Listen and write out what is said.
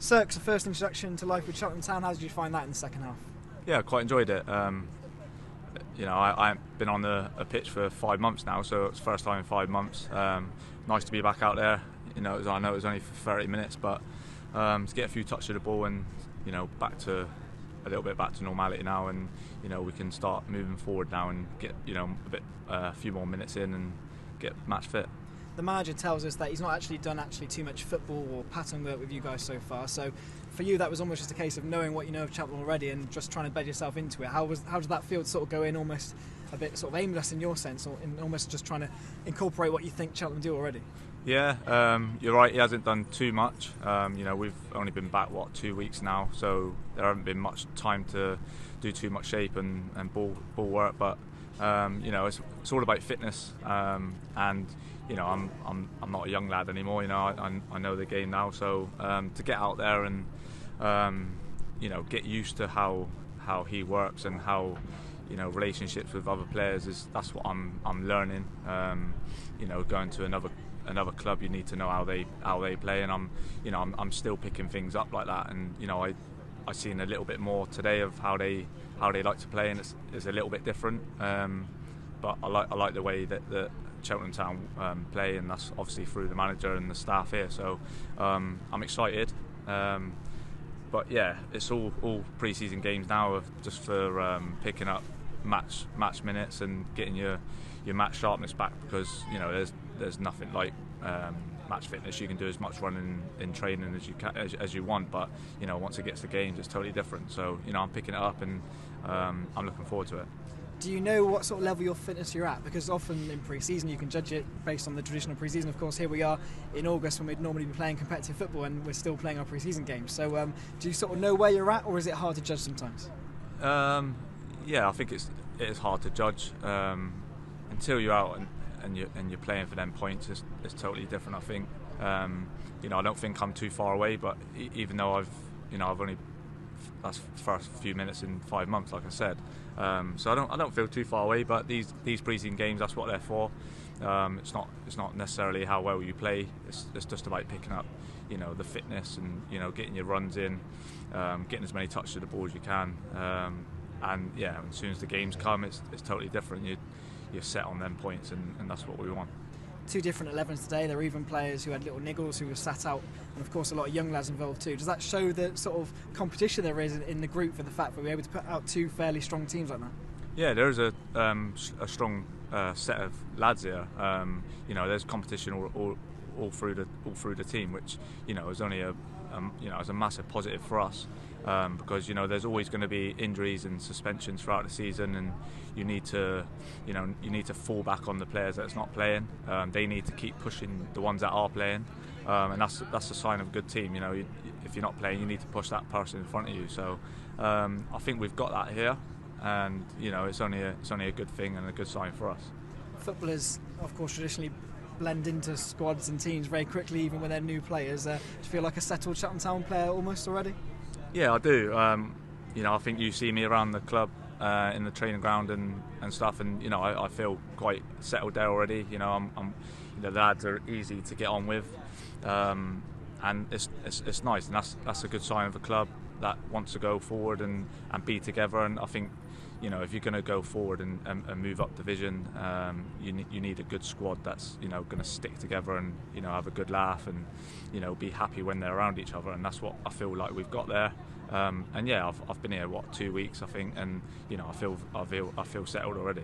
Cirque's the first introduction to life with Cheltenham Town. How did you find that in the second half? Yeah, I quite enjoyed it. I haven't been on a pitch for 5 months now, so it's the first time in 5 months. Nice to be back out there. I know it was only for 30 minutes, but to get a few touches of the ball and back to a little bit back to normality now, and we can start moving forward now and get a few more minutes in and get match fit. The manager tells us that he's not actually done too much football or pattern work with you guys so far. So for you, that was almost just a case of knowing what you know of Cheltenham already and just trying to bed yourself into it. How did that feel to sort of go in almost a bit sort of aimless in your sense, or in almost just trying to incorporate what you think Cheltenham do already? Yeah, you're right. He hasn't done too much. We've only been back 2 weeks now, so there hasn't been much time to do too much shape and ball work. But it's all about fitness, and I'm not a young lad anymore. I know the game now, so to get out there and get used to how he works and how relationships with other players that's what I'm learning. Going to another club, you need to know how they play, and I'm still picking things up like that. And I seen a little bit more today of how they like to play, and it's a little bit different. But I like the way that Cheltenham Town play, and that's obviously through the manager and the staff here. So I'm excited. But yeah, it's all pre-season games now, just for picking up match minutes and getting your match sharpness back, because there's nothing like match fitness. You can do as much running in training as you want, but once it gets to games, it's totally different. So I'm picking it up, and I'm looking forward to it. Do you know what sort of level of fitness you're at? Because often in pre-season you can judge it based on the traditional pre-season. Of course, here we are in August when we'd normally be playing competitive football, and we're still playing our pre-season games. So do you sort of know where you're at, or is it hard to judge sometimes? Yeah, I think it is hard to judge until you're out and you're playing for them points. It's totally different. I think I don't think I'm too far away, but even though I've only, that's the first few minutes in 5 months, like I said. So I don't feel too far away. But these pre-season games, that's what they're for. It's not necessarily how well you play. It's just about picking up, the fitness and getting your runs in, getting as many touches of the ball as you can. And yeah, as soon as the games come, it's totally different. You're set on them points, and that's what we want. Two different 11s today. There were even players who had little niggles who were sat out, and of course a lot of young lads involved too. Does that show the sort of competition there is in the group for the fact that we're able to put out two fairly strong teams like that? Yeah, there is a strong set of lads here. There's competition all through the team, which is only is a massive positive for us. Because there's always going to be injuries and suspensions throughout the season, and you need to fall back on the players that's not playing. They need to keep pushing the ones that are playing, and that's a sign of a good team. If you're not playing, you need to push that person in front of you. So I think we've got that here, and it's only a good thing and a good sign for us. Footballers, of course, traditionally blend into squads and teams very quickly, even when they're new players. Do you feel like a settled Cheltenham Town player almost already? Yeah, I do. I think you see me around the club in the training ground and stuff, and I feel quite settled there already. The lads are easy to get on with, and it's nice, and that's a good sign of a club that wants to go forward and be together. And I think if you're going to go forward and move up division, you need a good squad that's going to stick together and have a good laugh and be happy when they're around each other, and that's what I feel like we've got there. And yeah, I've been here 2 weeks I think, and I feel settled already.